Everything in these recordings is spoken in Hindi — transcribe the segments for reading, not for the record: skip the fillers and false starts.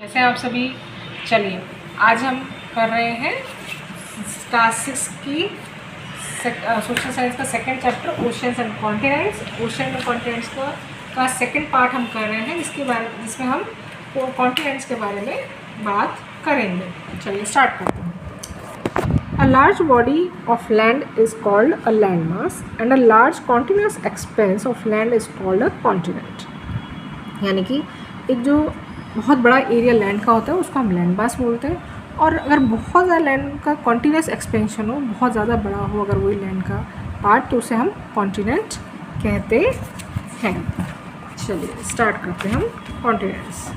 जैसे आप सभी, चलिए आज हम कर रहे हैं क्लास 6 की सोशल साइंस का second chapter oceans and continents. Ocean and continents का सेकंड पार्ट हम कर रहे हैं, जिसमें हम कॉन्टिनेंट्स के बारे में बात करेंगे। चलिए स्टार्ट करते हैं। A large body of land is called a landmass and a large continuous expanse of land is called a continent। यानी कि एक जो बहुत बड़ा एरिया लैंड का होता है उसको हम लैंड मास बोलते हैं, और अगर बहुत ज़्यादा लैंड का कॉन्टीन्यूस एक्सपेंशन हो, बहुत ज़्यादा बड़ा हो अगर वही लैंड का पार्ट, तो उसे हम कॉन्टिनेंट कहते हैं। चलिए स्टार्ट करते हैं हम continents.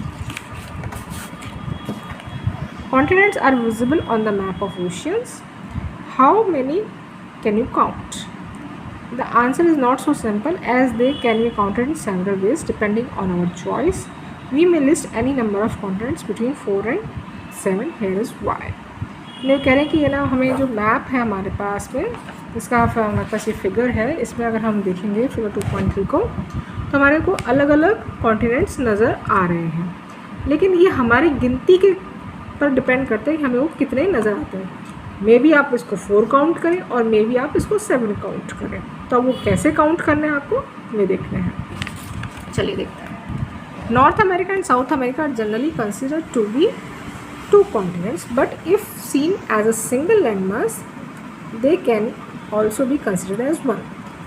Continents are visible on the map of oceans. How many can you count? The answer is not so simple, as they can be counted in several ways depending on our choice. We may list any number of continents between 4 and 7. Here is why. ये कह रहे हैं कि ये ना हमें जो मैप है हमारे पास में, इसका हमारे पास ये फिगर है, इसमें अगर हम देखेंगे फिगर 2.3 को, तो हमारे को अलग अलग कॉन्टिनेंट्स नज़र आ रहे हैं, लेकिन ये हमारी गिनती के पर डिपेंड करते हैं कि हमें वो कितने नज़र आते हैं। मे बी आप इसको 4 काउंट करें और मे बी आप इसको 7 काउंट करें, तो वो कैसे काउंट करने हैं आपको ये देखने हैं। चलिए देखते हैं। North America and South America are generally considered to be 2 continents, but if seen as a single landmass they can also be considered as one।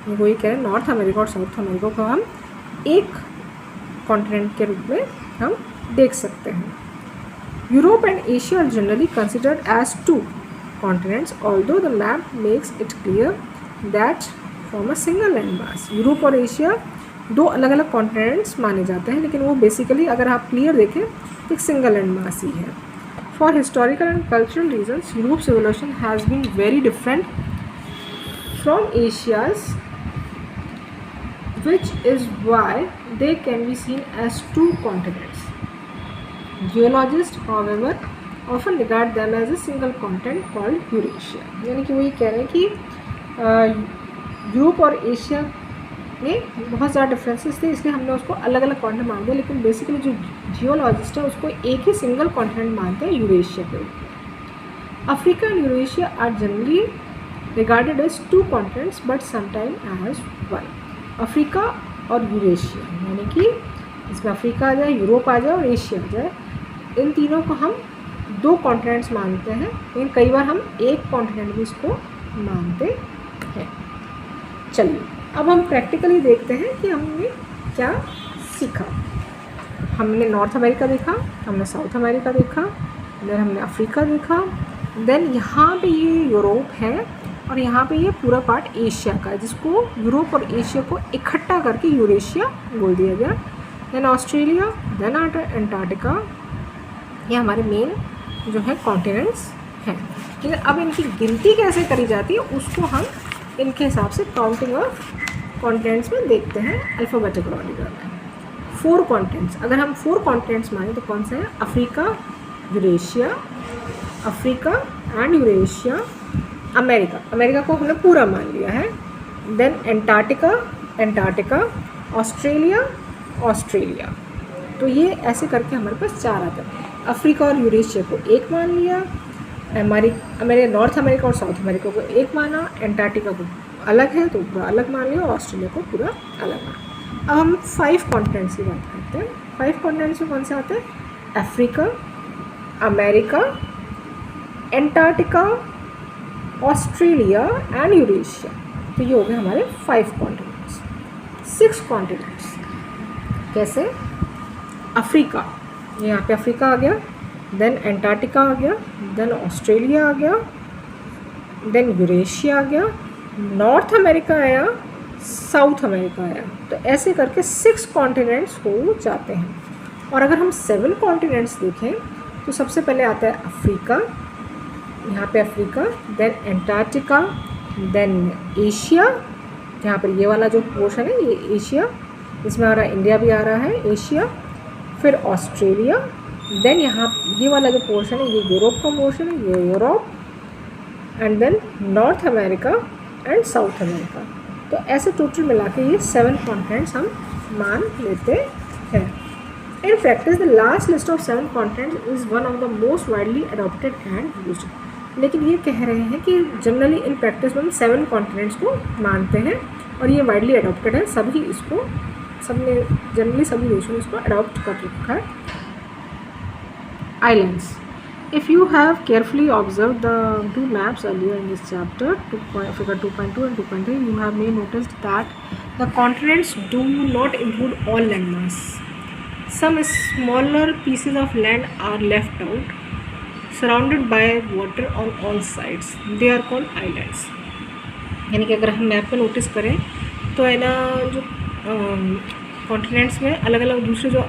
वही कह रहे हैं, नॉर्थ अमेरिका और साउथ अमेरिका को हम एक कॉन्टिनेंट के रूप में हम देख सकते हैं। Europe and Asia are generally considered as 2 continents, although the map makes it clear that from a single landmass। Europe और एशिया 2 अलग अलग कॉन्टिनेंट्स माने जाते हैं, लेकिन वो बेसिकली अगर आप क्लियर देखें तो एक सिंगल लैंडमास ही है। For historical and cultural reasons Europe civilisation has been very different from Asia's, which is why they can be seen as 2 continents। Geologists, however, often regard them as a single continent called Eurasia। यानी कि वही कह रहे हैं कि यूरोप और एशिया में बहुत ज़्यादा डिफरेंसेस थे, इसलिए हमने उसको अलग अलग कॉन्टिनेंट मान दिया, लेकिन बेसिकली जो जियोलॉजिस्ट है उसको एक ही सिंगल कॉन्टिनेंट मानते हैं, यूरेशिया के। Africa and Eurasia are generally regarded as 2 continents but sometime as 1। Africa और यूरेशिया यानी कि इसमें अफ्रीका आ जाए, यूरोप आ जाए और एशिया आ जाए, इन तीनों को हम 2 कॉन्टिनेंट्स मानते हैं, लेकिन कई बार हम एक कॉन्टिनेंट भी इसको मानते हैं। चलिए अब हम प्रैक्टिकली देखते हैं कि हमने क्या सीखा। हमने नॉर्थ अमेरिका देखा, हमने साउथ अमेरिका देखा, देन हमने अफ्रीका देखा, देन यहाँ पे ये यूरोप है और यहाँ पे ये पूरा पार्ट एशिया का है, जिसको यूरोप और एशिया को इकट्ठा करके यूरेशिया बोल दिया गया। देन ऑस्ट्रेलिया, देन अंटार्कटिका, ये हमारे मेन जो है कॉन्टिनेंट्स हैं। ठीक है, अब इनकी गिनती कैसे करी जाती है उसको हम इनके हिसाब से काउंटिंग ऑफ कॉन्टिनेंट्स में देखते हैं अल्फ़ाबेटिकल ऑर्डर में। 4 कॉन्टिनेंट्स, अगर हम 4 कॉन्टिनेंट्स माने तो कौन सा है? Africa, Eurasia, Africa and Eurasia, America, America को हमने पूरा मान लिया है, देन अंटार्कटिका, ऑस्ट्रेलिया, ऑस्ट्रेलिया। तो ये ऐसे करके हमारे पास 4 आते हैं। अफ्रीका और यूरेशिया को 1 मान लिया, हमारे नॉर्थ अमेरिका और साउथ अमेरिका को 1 माना, अंटार्कटिका को अलग है तो पूरा अलग मान लिया, और ऑस्ट्रेलिया को पूरा अलग माना। अब हम 5 कॉन्टिनेंट्स की बात करते हैं। 5 कॉन्टिनेंट्स में कौन से आते हैं? Africa, America, Antarctica, Australia and Eurasia. तो ये हो गए हमारे 5 कॉन्टिनेंट्स। 6 कॉन्टिनेंट्स कैसे? अफ्रीका, यहाँ पे अफ्रीका आ गया, देन अंटार्कटिका आ गया, देन ऑस्ट्रेलिया आ गया, देन यूरेशिया आ गया, नॉर्थ अमेरिका आया, साउथ अमेरिका आया। तो ऐसे करके 6 कॉन्टिनेंट्स हो जाते हैं। और अगर हम 7 कॉन्टिनेंट्स देखें तो सबसे पहले आता है अफ्रीका, यहाँ पे Africa, then Antarctica, then Asia, यहाँ पर ये वाला जो पोर्शन है ये एशिया, इसमें आ रहा है इंडिया भी आ रहा है, एशिया, फिर ऑस्ट्रेलिया, देन यहाँ ये वाला जो पोर्शन है ये यूरोप का पोर्शन है, ये Europe, and then North America and South America. तो ऐसे टोटल मिला के ये 7 कॉन्टिनेंट्स हम मान लेते हैं। In practice, the last list of 7 continents is one of the most widely adopted and used. लेकिन ये कह रहे हैं कि जनरली इन प्रैक्टिस में हम 7 कॉन्टिनेंट्स को मानते हैं और ये वाइडली अडॉप्टेड है, सभी इसको सबने जनरली सभी देशों ने इसको अडॉप्ट कर रखा है. Islands. If you have carefully observed the two maps earlier in this chapter, figure 2.2 and 2.3, you have may noticed that the continents do not include all landmass. Some smaller pieces of land are left out, surrounded by water on all sides. They are called islands. यानी कि अगर हम मैप पे नोटिस करें तो है ना, जो कॉन्टिनेंट्स में अलग अलग दूसरे जो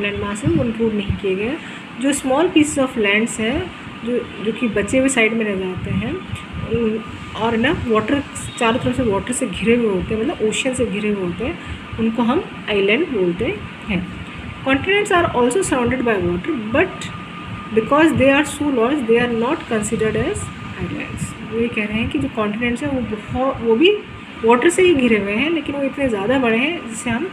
लैंड मास हैं वो इंक्लूड नहीं किए गए हैं. जो स्मॉल पीस ऑफ लैंड्स हैं जो कि बचे हुए साइड में रह जाते हैं और ना वाटर चारों तरफ से वाटर से घिरे हुए होते हैं, मतलब ओशन से घिरे हुए होते हैं, उनको हम आइलैंड बोलते हैं. Continents are also surrounded by water but because they are so large they are not considered as islands. वो ये कह रहे हैं कि जो कॉन्टिनेंट्स हैं वो भी वाटर से ही घिरे हुए हैं, लेकिन वो इतने ज़्यादा बड़े हैं जिसे हम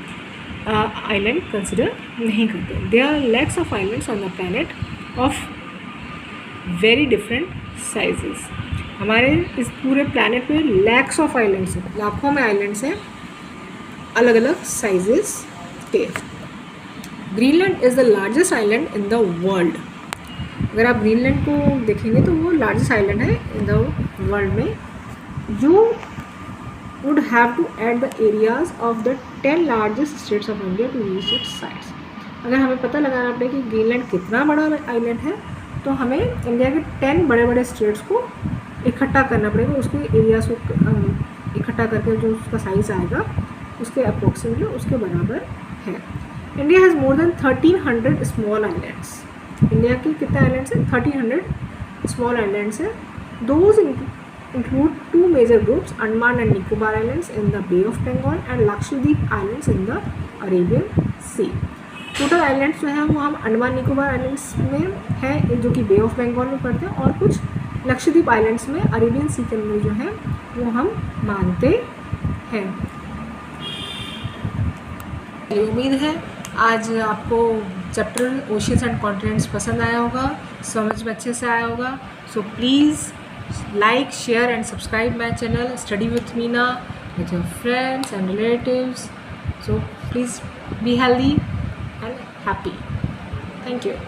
आइलैंड कंसिडर नहीं करते. They are lakhs of islands on the planet of very different sizes. हमारे इस पूरे प्लैनेट पे लैक्स ऑफ आइलैंड्स हैं, लाखों में आइलैंड्स हैं अलग अलग साइजेस के. Greenland is the largest island in the world. अगर आप ग्रीनलैंड को देखेंगे तो वो लार्जेस्ट आइलैंड है इन द वर्ल्ड में. You would have to add the areas of the 10 largest states of India to reach its size. अगर हमें पता लगाना पड़े कि ग्रीनलैंड कितना बड़ा आइलैंड है तो हमें इंडिया के 10 बड़े बड़े स्टेट्स को इकट्ठा करना पड़ेगा, उसके एरियाज को इकट्ठा करके जो उसका साइज़ आएगा उसके अप्रोक्सीमेटली उसके बराबर है. India has more than 1300 small islands. India के कितने आइलैंड्स हैं? 1300 स्मॉल आइलैंड्स हैं. Those include two major groups, Andaman and Nicobar Islands in the Bay of Bengal and Lakshadweep Islands in the Arabian Sea. Total islands जो हैं वो हम अंडमान निकोबार आइलैंड्स में है जो कि बे ऑफ बंगाल में पड़ते हैं, और कुछ लक्षद्वीप आइलैंड्स में अरेबियन सी के अंदर जो है वो हम मानते हैं. उम्मीद है आज आपको चैप्टर ओशियंस एंड कॉन्टिनेंट्स पसंद आया होगा, समझ में अच्छे से आया होगा. So please like, share and subscribe my channel Study with Meena with your friends and relatives. So please be healthy and happy. Thank you.